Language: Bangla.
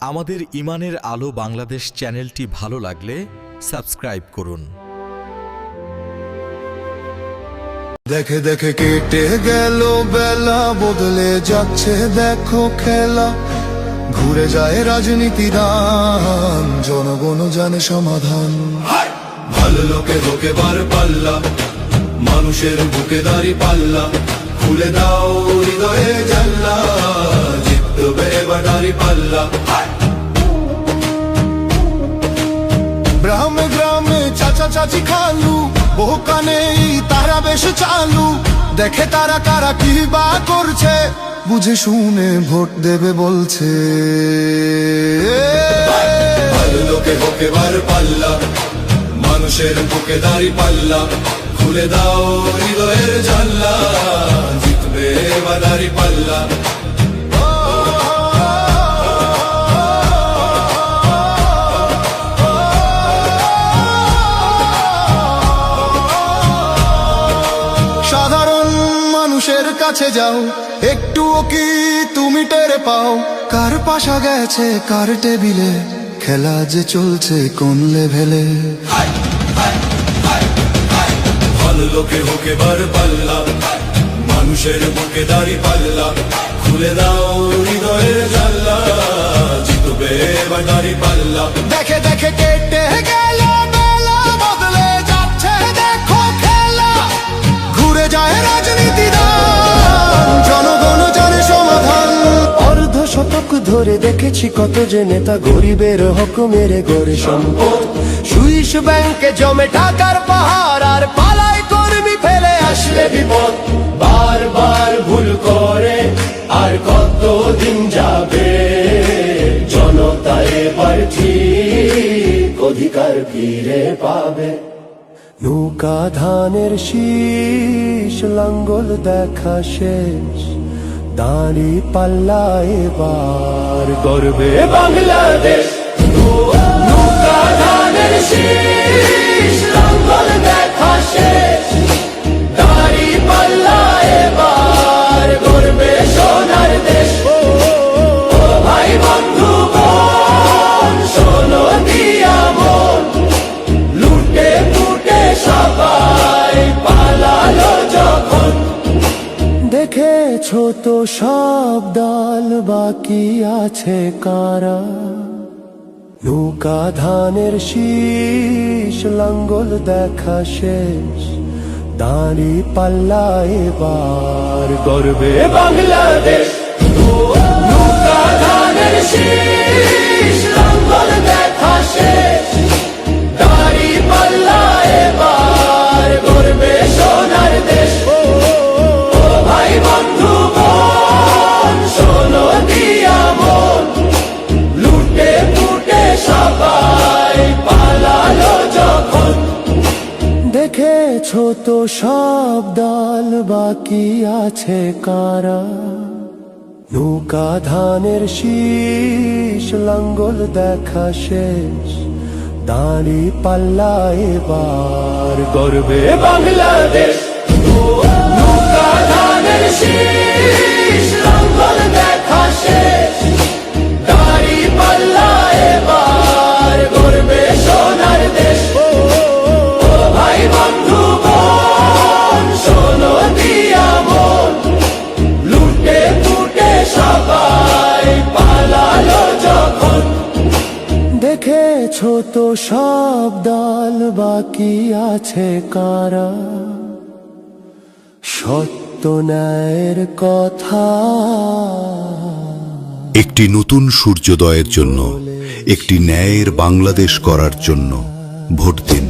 আমাদের ইমানের আলো বাংলাদেশ চ্যানেলটি ভালো লাগলে সাবস্ক্রাইব করুন। দেখে দেখে কেটে গেল বেলা, বদলে যাচ্ছে দেখো খেলা। ঘুরে যায় রাজনীতি দান, জনগণ জানে সমাধান। ভালো লোকে হোকে বার পাল্লা, মানুষের বুকে দাঁড়ি পাল্লা। খুলে দাও হৃদয়ে জানলা, জিতবে এবার দাঁড়ি পাল্লা। গ্রামে গ্রামে চাচা চাচি খালু, বহু কানে তারা বেশ চালু। দেখে তারা কারা কি বা করছে, বুঝে শুনে ভোট দেবে বলছে। ভালো লোকে হোকে বার পাল্লা, মানুষের বুকে দাঁড়ি পাল্লা। খুলে দাও হৃদয়ের জানলা, জিতবে এবার দাঁড়ি পাল্লা। সাধারণ মানুষের কাছে যাও, একটুও কি তুমি টের পাও? কার পাশা গেছে কার টেবিলে, খেলা যে চলছে কোন লেভেলে। ভালো লোকে হোকে বার পাল্লা, মানুষের বুকে দাঁড়ি পাল্লা। খুলে দাও হৃদয়ের জানলা, জিতবে এবার দাঁড়ি পাল্লা। দেখে দেখে কেটে গেল বেলা, বদলে যাচ্ছে দেখো খেলা। ঘুরে যায় রাজনীতি দান, জনগণ জানে সমাধান। অর্ধ শতক ধরে দেখেছি কত যে নেতা গরিবের হক মেরে গড়ে সম্পদ। সুইস ব্যাংকে জমে টাকার পাহাড়, আর পালায় কর্মী ফেলে আসলে বিপদ। বারবার ভুল করে আর কতদিন যাবে, জনতা এবার ঠিক অধিকার ফিরে পাবে। নৌকা ধানের শীষ, লাঙ্গল দেখা শেষ, দাঁড়ি পাল্লা এবার গর্বে বাংলাদেশ। নৌকা ধানের শীষ, লাঙ্গল দেখা শেষ, দাঁড়ি পাল্লা এবার গর্বে সোনার দেশ। ও ভাই বন্ধু বোন, শোনো দিয়া মন, লুটে পুটে সবাই পালালো যখন। দেখেছো তো সব দল, বাকি আছে কারা? নৌকা ধানের শীষ, লাঙ্গল দেখা শেষ, দাঁড়ি পাল্লা এবার গর্বে বাংলাদেশ। নৌকা ধানের শীষ, লাঙ্গল দেখা শেষ, দাঁড়ি পাল্লা এবার গর্বে সোনার দেশ। ভাই বন্ধু বোন, শোনো দিয়া মন, লুটে পুটে সবাই পালালো যখন। দেখেছো তো সব দল, বাকি আছে কারা? নৌকা ধানের শীষ, লাঙ্গল দেখা শেষ, দাঁড়ি পাল্লা এবার গর্বে বাংলাদেশ। নৌকা ধানের শীষ, লাঙ্গল দেখা শেষ, দাঁড়ি পাল্লা এবার গর্বে সোনার দেশ। ভাই বন্ধু বোন, শোনো দিয়া মন, লুটে পুটে সবাই পালালো যখন। দেখেছো তো সব দল, বাকি আছে কারা? সত্য ন্যায়ের কথা। একটি নতুন সূর্যোদয়ের জন্য, একটি ন্যায়ের বাংলাদেশ করার জন্য ভোট দিন।